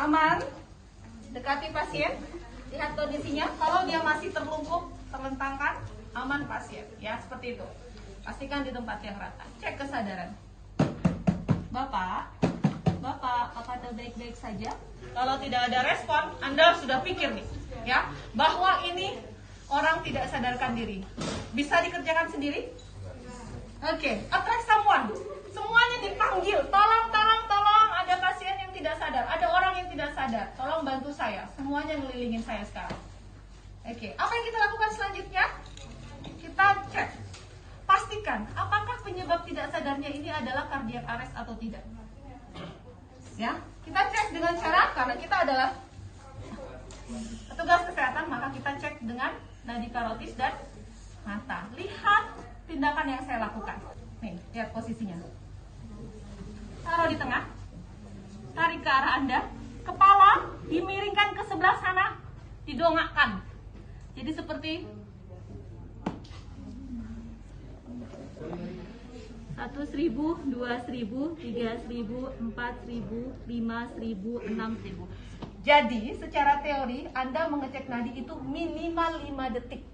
Aman. Dekati pasien. Lihat kondisinya. Kalau dia masih terlungkup, terlentangkan, aman pasien. Ya, seperti itu. Pastikan di tempat yang rata. Cek kesadaran. Bapak, apa Anda baik-baik saja? Kalau tidak ada respon, Anda sudah pikir nih, ya, bahwa ini orang tidak sadarkan diri. Bisa dikerjakan sendiri? Oke, attract someone. Semuanya dipanggil. Tolong, ada pasien yang tidak sadar, ada orang yang tidak sadar. Tolong bantu saya. Semuanya ngelilingin saya sekarang. Oke, apa yang kita lakukan selanjutnya? Kita cek. Pastikan apakah penyebab tidak sadarnya ini adalah cardiac arrest atau tidak. Ya, kita cek dengan cara, karena kita adalah petugas kesehatan, maka kita cek dengan nadi karotis dan mata. Lihat tindakan yang saya lakukan. Nih, lihat posisinya. Taruh di tengah, tarik ke arah Anda, kepala dimiringkan ke sebelah sana, didongakkan. Jadi seperti 1.000, 2.000, 3.000, 4.000, 5.000, 6.000. Jadi secara teori Anda mengecek nadi itu minimal 5 detik.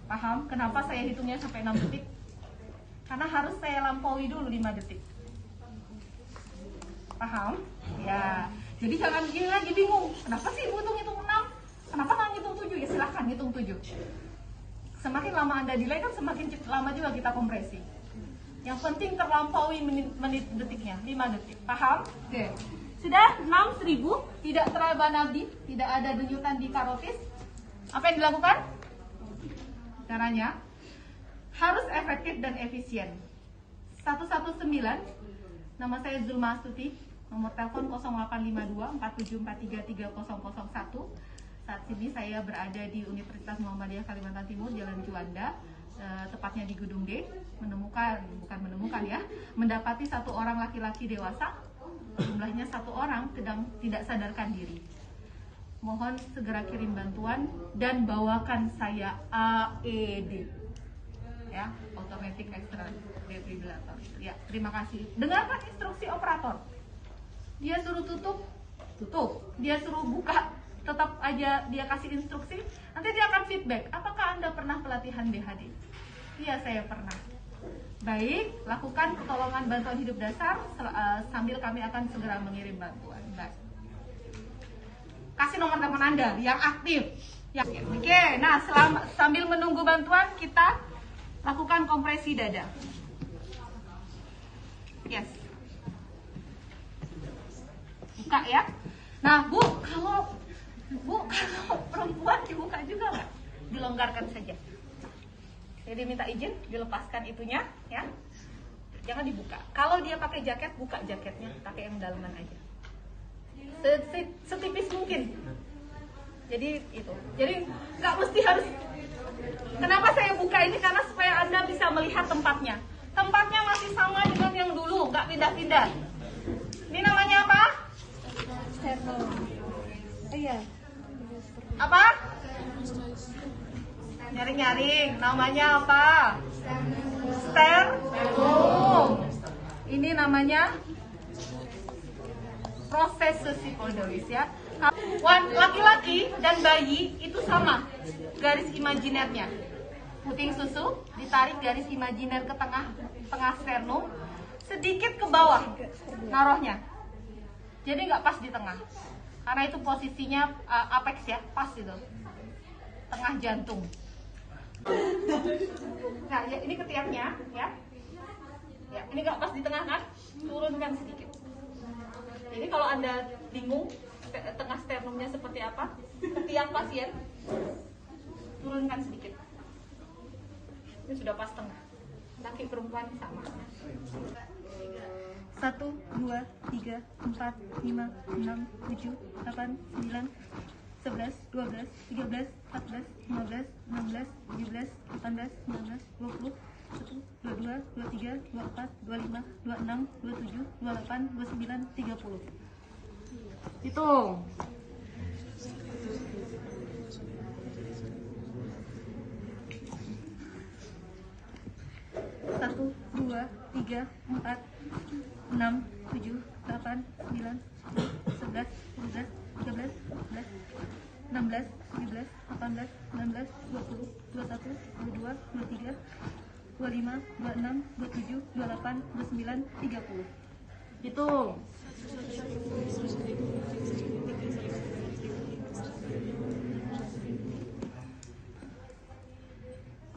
Paham kenapa saya hitungnya sampai 6 detik? Karena harus saya lampaui dulu 5 detik. Paham? Ya. Jadi jangan gini lagi bingung. Kenapa sih hitung 6? Kenapa nggak ngitung 7? Ya silahkan hitung 7. Semakin lama Anda delay kan semakin lama juga kita kompresi. Yang penting terlampaui menit detiknya, 5 detik. Paham? Oke. Sudah 6.000, tidak teraba nadi, tidak ada denyutan di karotis. Apa yang dilakukan? Caranya harus efektif dan efisien. 119, nama saya Zulma Astuti, nomor telepon 0852 4743 3001. Saat ini saya berada di Universitas Muhammadiyah Kalimantan Timur, Jalan Juanda, tepatnya di Gedung D. Mendapati satu orang laki-laki dewasa, jumlahnya 1 orang sedang tidak sadarkan diri. Mohon segera kirim bantuan dan bawakan saya AED, ya, automatic external defibrillator. Ya, terima kasih. Dengarkan instruksi operator. Dia suruh tutup. Dia suruh buka, tetap aja dia kasih instruksi. Nanti dia akan feedback. Apakah Anda pernah pelatihan BHD? Iya, saya pernah. Baik, lakukan pertolongan bantuan hidup dasar sambil kami akan segera mengirim bantuan. Baik. Kasih nomor telepon Anda yang aktif. Ya. Oke, nah sambil menunggu bantuan kita lakukan kompresi dada. Yes. Buka ya. Nah, Bu, kalau perempuan dibuka juga nggak? Dilonggarkan saja. Jadi minta izin, dilepaskan itunya, ya. Jangan dibuka. Kalau dia pakai jaket, buka jaketnya, pakai yang dalaman aja. Setipis mungkin. Jadi itu. Jadi nggak mesti harus. Kenapa saya buka ini? Karena supaya Anda bisa melihat tempatnya. Tempatnya masih sama dengan yang dulu, nggak pindah-pindah. Ini namanya apa? Sternum. Iya. Apa? Nyaring-nyaring. Namanya apa? Sternum. Ini namanya proses psikodois, ya. Laki-laki dan bayi itu sama garis imajinernya. Puting susu, ditarik garis imajiner ke tengah sternum, sedikit ke bawah naruhnya. Jadi nggak pas di tengah. Karena itu posisinya apex, ya, pas itu. Tengah jantung. Nah, ya, ini ketiaknya, ya. Ya, ini nggak pas di tengah kan? Turunkan sedikit. Jadi kalau Anda bingung tengah sternumnya seperti apa, ketiak pasien, turunkan sedikit. Ini sudah pas tengah. Laki perempuan sama. 1, 2, 3, 4, 5, 6, 7, 8, 9, 11, 12, 13, 14, 15, 16, 17, 18, 19, 20, 1, 22, 23, 24, 25, 26, 27, 28, 29, 30. Hitung. 1, 2, 3, 4, 6, 7, 8, 9, 11, 12, 13, 14, 16, 17, 18, 19, 20, 21, 22, 23, 25, 26, 27, 28, 29, 30. Hitung.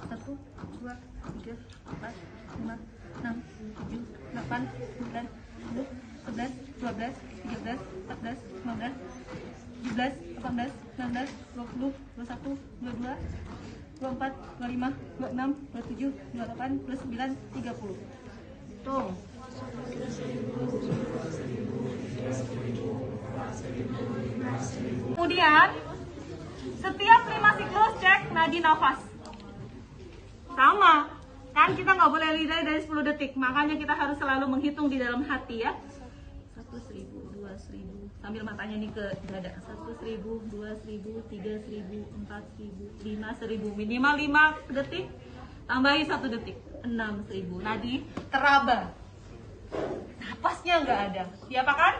Satu, dua, tiga, empat, lima, enam, tujuh, delapan, sembilan, 10, 11, 12, 13, 14, 15, 17, 18, 19, 20, 21, 22, 24, 25, 26, 27, 28, 29, 30. Tuh. Kemudian setiap 5 siklus cek nadi nafas. Sama, kan kita nggak boleh lebih dari 10 detik, makanya kita harus selalu menghitung di dalam hati ya. 1.000, 2.000, sambil matanya nih ke dada. 1.000, 2.000, 3.000, 4.000, 5.000, minimal 5 detik, tambahi 1 detik, 6.000. Nadi teraba, napasnya nggak ada. Diapakan?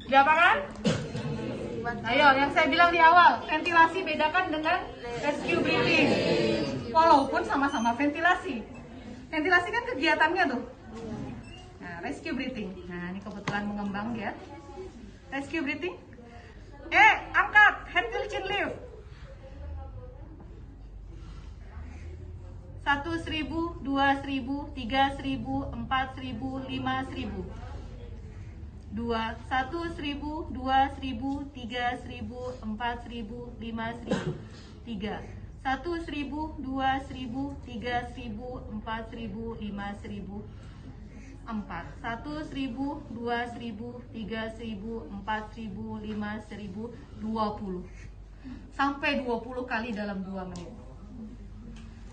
Diapakan? Ayo, yang saya bilang di awal, ventilasi bedakan dengan rescue breathing. Walaupun sama-sama ventilasi. Ventilasi kan kegiatannya tuh. Nah, rescue breathing. Nah, ini kebetulan mengembang ya. Rescue breathing. Angkat, hand to chin lift. 1.000, 2.000, 3.000, 4.000, 5.000. 1.000, 2.000, 3.000, 4.000, 5.000, 3. 1.000, 2.000, 3.000, 4.000, 5.000, 4. 1.000, 2.000, 3.000, 4.000, 5.000, 20. Sampai 20 kali dalam 2 menit.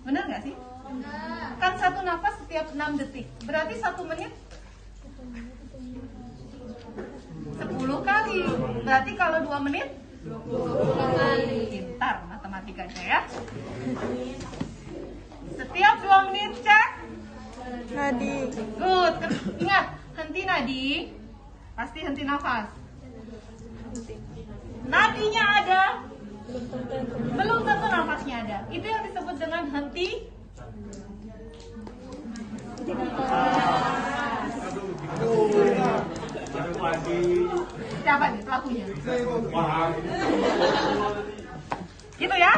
Benar nggak sih? Benar. Kan satu nafas setiap 6 detik. Berarti 1 menit 10 kali. Berarti kalau 2 menit 20 kali. Pintar matematikanya ya. Setiap 2 menit cek nadi. Good. Ingat, henti nadi. Pasti henti nafas. Nadinya ada, belum tentu nafasnya ada. Itu yang disebut dengan henti. Siapa nih pelakunya? Gitu ya?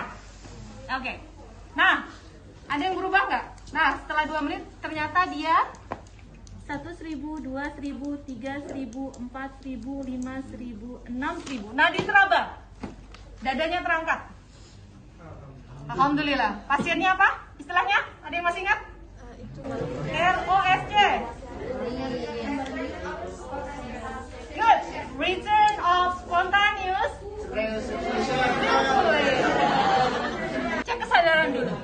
Oke. Nah, ada yang berubah nggak? Nah, setelah 2 menit ternyata dia 1.000, 2.000, 3.000, 4.000, 5.000, 6.000. Nadi teraba. Dadanya terangkat. Alhamdulillah. Pasiennya apa? Istilahnya? Ada yang masih ingat? ROSC. Good. Return of spontaneous respiration. Cek kesadaran dulu.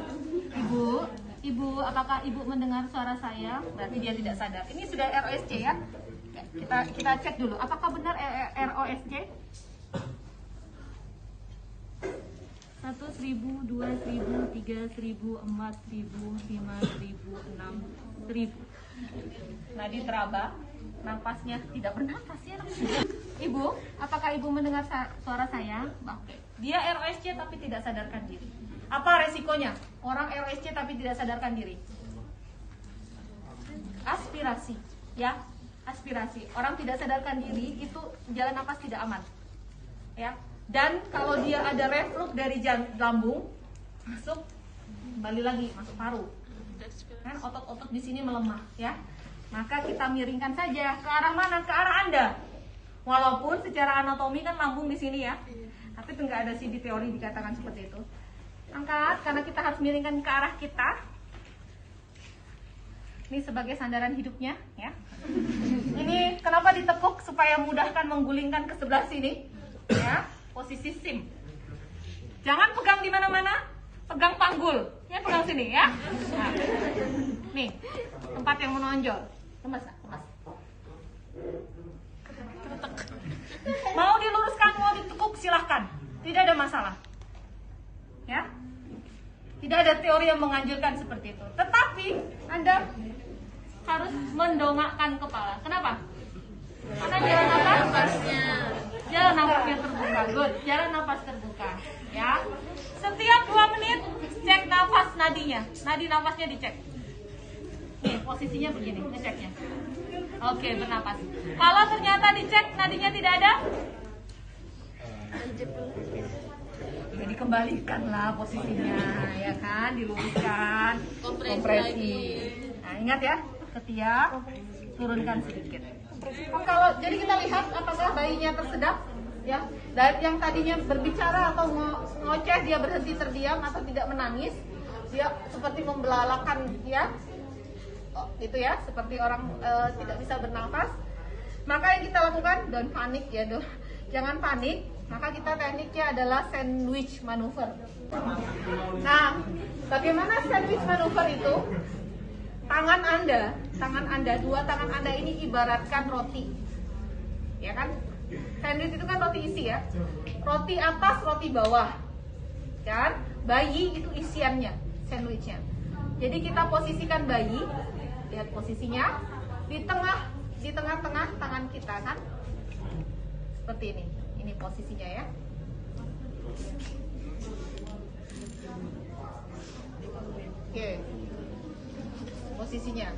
Ibu, apakah ibu mendengar suara saya? Berarti dia tidak sadar. Ini sudah ROSC ya. Kita cek dulu. Apakah benar ROSC? 1.000, 2.000, 3.000, 4.000, 5.000, 6.000. Nadi teraba, nafasnya tidak bernafas ya. Ibu, apakah ibu mendengar suara saya? Oke. Dia ROSC tapi tidak sadarkan diri. Apa resikonya? Orang ROSC tapi tidak sadarkan diri. Aspirasi, ya. Aspirasi. Orang tidak sadarkan diri itu jalan nafas tidak aman. Ya. Dan kalau dia ada reflux dari lambung masuk, kembali lagi masuk paru, kan otot-otot di sini melemah, ya. Maka kita miringkan saja ke arah mana? Ke arah Anda. Walaupun secara anatomi kan lambung di sini ya, tapi itu nggak ada sih di teori dikatakan seperti itu. Angkat, karena kita harus miringkan ke arah kita. Ini sebagai sandaran hidupnya, ya. Ini kenapa ditekuk supaya mudahkan menggulingkan ke sebelah sini, ya. Posisi sim. Jangan pegang di mana-mana, pegang panggul. Ya, pegang sini ya. Nah, nih, tempat yang menonjol. Lemas. Mau diluruskan, mau ditekuk silahkan. Tidak ada masalah. Ya. Tidak ada teori yang menganjurkan seperti itu. Tetapi Anda harus mendongakkan kepala. Kenapa? Karena jalan nafasnya terbuka. Good. Jalan nafas terbuka. Ya. Setiap 2 menit cek nafas nadinya. Nadi nafasnya dicek. Nih, posisinya begini, ngeceknya. Oke, bernapas. Kalau ternyata dicek nadinya tidak ada, ya dikembalikan lah posisinya, ya kan, diluruskan, kompresi. Nah, ingat ya, ketiak, turunkan sedikit. Oh, kalau jadi kita lihat apakah bayinya tersedak, ya. Dan yang tadinya berbicara atau ngoceh dia berhenti terdiam atau tidak menangis, dia seperti membelalakan, ya. Oh, itu ya, seperti orang tidak bisa bernafas. Maka yang kita lakukan, don't panik ya, jangan panik. Maka kita tekniknya adalah sandwich maneuver. Nah, bagaimana sandwich maneuver itu? Tangan Anda, dua tangan Anda ini ibaratkan roti, ya kan? Sandwich itu kan roti isi ya, roti atas, roti bawah, kan? Bayi itu isiannya, sandwichnya. Jadi kita posisikan bayi, lihat posisinya di tengah-tengah tangan kita kan, seperti ini. Ini posisinya ya. Oke, posisinya.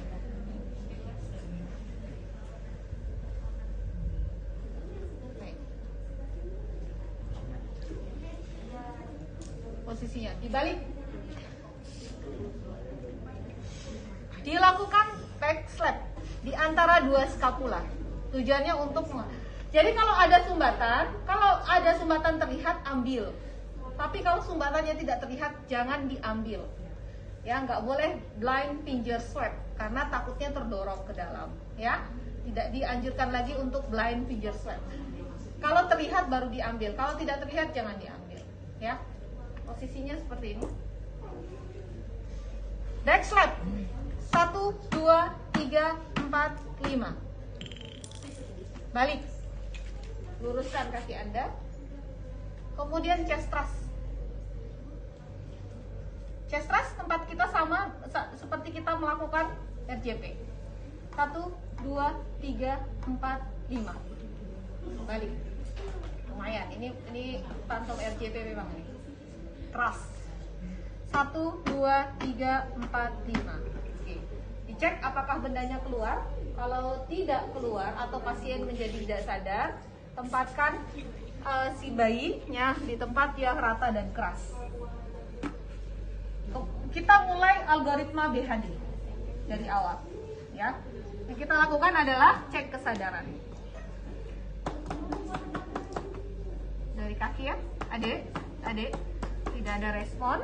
Posisinya dibalik. Dilakukan back slap di antara dua skapula. Tujuannya untuk jadi kalau ada sumbatan terlihat, ambil. Tapi kalau sumbatannya tidak terlihat, jangan diambil. Ya, nggak boleh blind finger slap karena takutnya terdorong ke dalam. Ya, tidak dianjurkan lagi untuk blind finger slap. Kalau terlihat baru diambil. Kalau tidak terlihat jangan diambil. Ya, posisinya seperti ini. Back slap. 1, 2, 3, 4, 5. Balik. Luruskan kaki Anda. Kemudian chest thrust. Chest thrust tempat kita sama seperti kita melakukan RJP. 1, 2, 3, 4, 5. Balik. Lumayan. Ini pantau RJP memang nih. Thrust. 1, 2, 3, 4, 5. Oke. Dicek apakah bendanya keluar. Kalau tidak keluar atau pasien menjadi tidak sadar, tempatkan si bayinya di tempat yang rata dan keras. Kita mulai algoritma BHD dari awal, ya. Yang kita lakukan adalah cek kesadaran. Dari kaki ya, adik, tidak ada respon.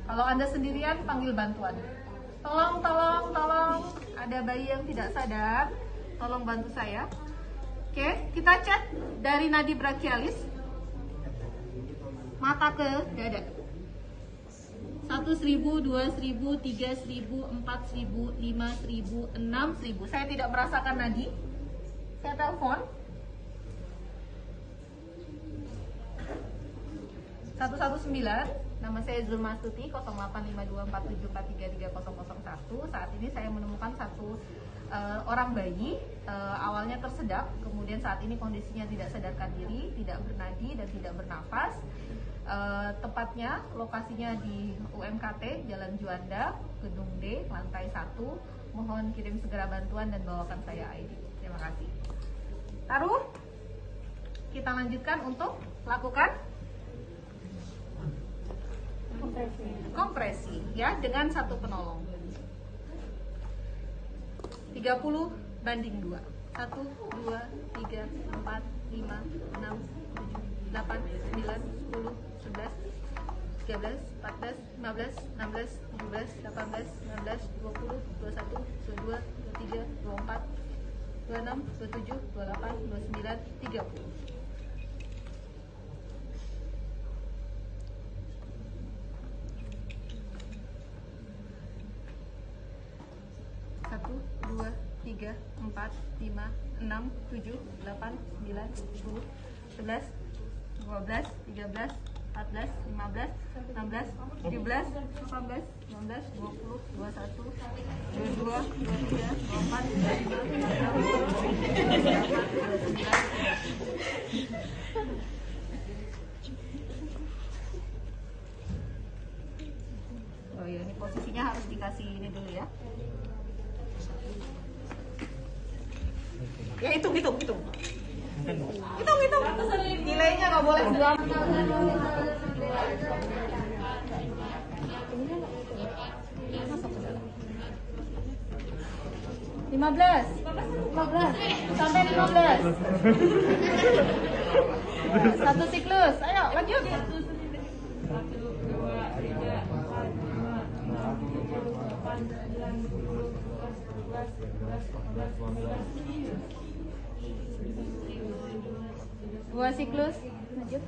Kalau Anda sendirian, panggil bantuan. Tolong, ada bayi yang tidak sadar, tolong bantu saya. Oke, kita cek dari nadi brachialis, mata ke dada. 1.000, 2.000, 3.000, 4.000, 5.000, 6.000. Saya tidak merasakan nadi. Saya telepon. 119, nama saya Zulma Astuti, 085247433001. Saat ini saya menemukan satu orang bayi, awalnya tersedak, kemudian saat ini kondisinya tidak sadarkan diri, tidak bernadi dan tidak bernafas. Tepatnya lokasinya di UMKT Jalan Juanda, Gedung D, lantai 1. Mohon kirim segera bantuan dan bawakan saya ID. Terima kasih. Taruh. Kita lanjutkan untuk lakukan kompresi ya, dengan satu penolong. 30 banding 2. 1, 2, 3, 4, 5, 6, 7, 8, 9, 10, 11, 13, 14, 15, 16, 17, 18, 19, 20, 21, 22, 23, 24, 26, 27, 28, 29, 30. 1, 2, 3, 4, 5, 6, 7, 8, 9, 10, 11, 12, 13, 14, 15, 16, 17, 18, 19, 20, 21, 22, 23, 24, 25. Oh iya, ini posisinya harus dikasih ini dulu ya. Ya hitung. Hitung. Nilainya nggak boleh 2. Lima belas sampai 15. Satu siklus. Ayo lanjut. Dua siklus. Lanjut.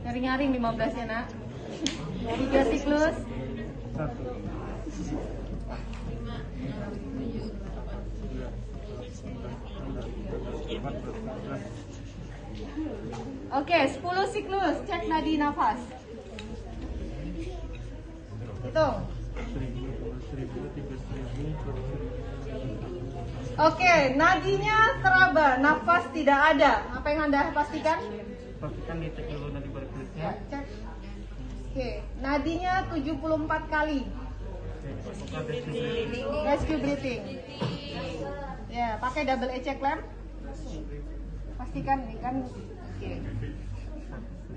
Nyaring-nyaring 15 ya nak. 3 siklus. 1. Oke, 10 siklus. Cek nadi nafas. Hitung. Oke, nadinya teraba, nafas tidak ada. Apa yang Anda pastikan? Pastikan dicek dulu nadi berikutnya. Ya, cek. Oke, nadinya 74 kali. Rescue breathing. Ya, pakai double eject lamp. Pastikan ini kan. Oke.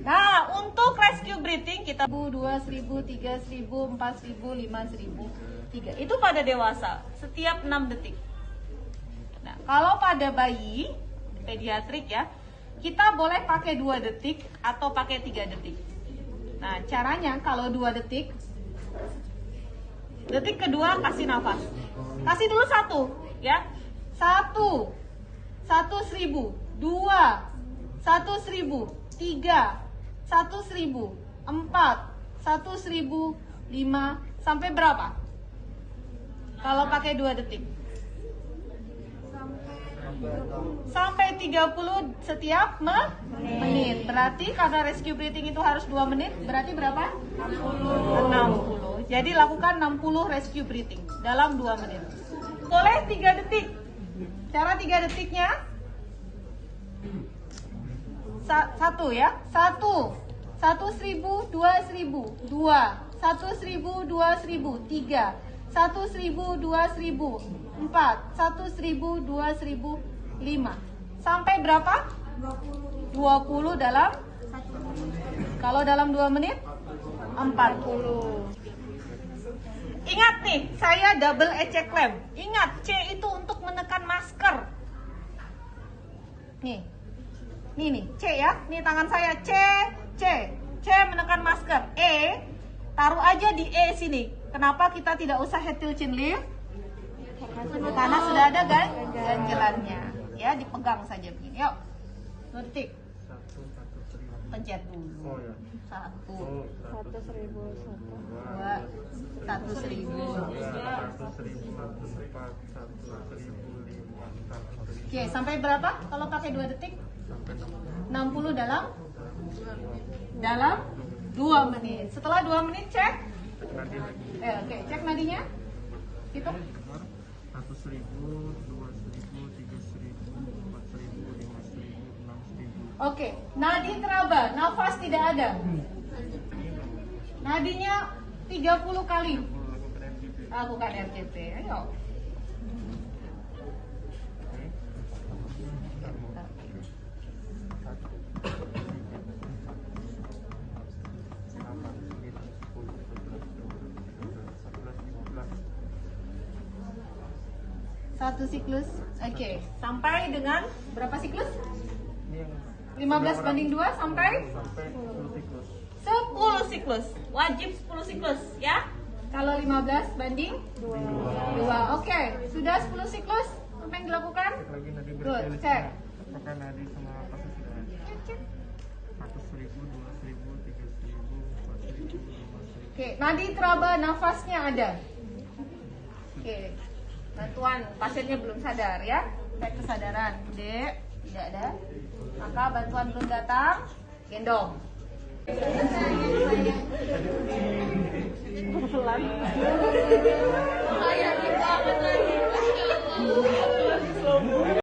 Nah, untuk rescue breathing kita 2.000, 3.000, 4.000, 5.000, 3. Itu pada dewasa, setiap 6 detik. Nah, kalau pada bayi pediatrik ya, kita boleh pakai 2 detik atau pakai 3 detik. Nah, caranya kalau 2 detik, detik kedua kasih nafas. Kasih dulu 1 ya. 1, 1.000, 2, 1.000, 3, 1.000, 4, 1.000, 5, sampai berapa? Kalau pakai 2 detik. Sampai 30 setiap menit. Berarti karena rescue breathing itu harus 2 menit, berarti berapa? 60. Jadi lakukan 60 rescue breathing dalam 2 menit. Boleh 3 detik. Cara 3 detiknya 1 ya. 1, 1.000, 2.000, 2, 1.000, 2.000, 3, 1.000, 2.000, 4, 1.000, 2.000, 5. Sampai berapa? 20 dalam. Kalau dalam 2 menit 40. Ingat nih, saya double eject lamp. Ingat, C itu untuk menekan masker. Nih. Nih, C ya. Nih tangan saya C menekan masker. E, taruh aja di E sini. Kenapa kita tidak usah head till chin lift? Karena sudah ada ganjelannya. Ya, dipegang saja begini. Yuk. 2 detik. Pencet dulu. 1, 1.000, 2, 1.000. Oke, sampai berapa kalau pakai 2 detik? 60 dalam 2 menit. Setelah 2 menit cek. Oke, cek nadinya. Hitung. 1.000, 2.000, 3.000, 4.000, 5.000, 6.000. Oke, nadi teraba, nafas tidak ada. Nadinya 30 kali. Lakukan RCP. Ayo. Satu siklus. Oke, sampai dengan berapa siklus? 15 banding 2 sampai 10 siklus. Wajib 10 siklus ya. Kalau 15 banding 2. Oke, sudah 10 siklus apa yang dilakukan? Good, cek. Apakah nadi sama apa sudah ada? Cek. 1.000, 2.000, 3.000, 4.000, 5.000. Oke, nadi teraba nafasnya ada. Oke. bantuan, pasiennya belum sadar ya. Cek kesadaran, Dek, tidak ada. Maka bantuan belum datang, gendong. Pelan.